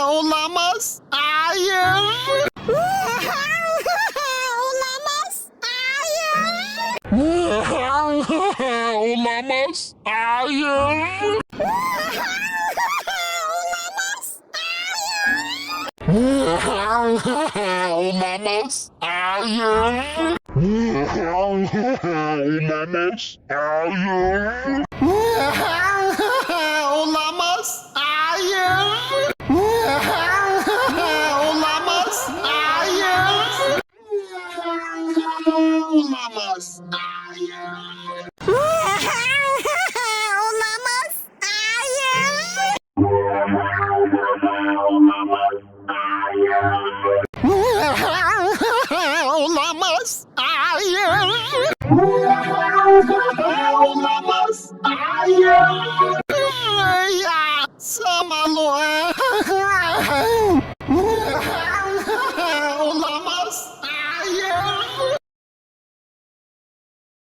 Olamaz. Hayır. Olamaz. Hayır. Olamaz. Hayır. Olamaz. Hayır. Olamaz. Hayır. Olamaz. Hayır. Olamaz. Hayır. Olamaz. Hayır. Olamaz. Hayır. Olamaz. Hayır. Olamaz. Hayır. Ya, Samalo.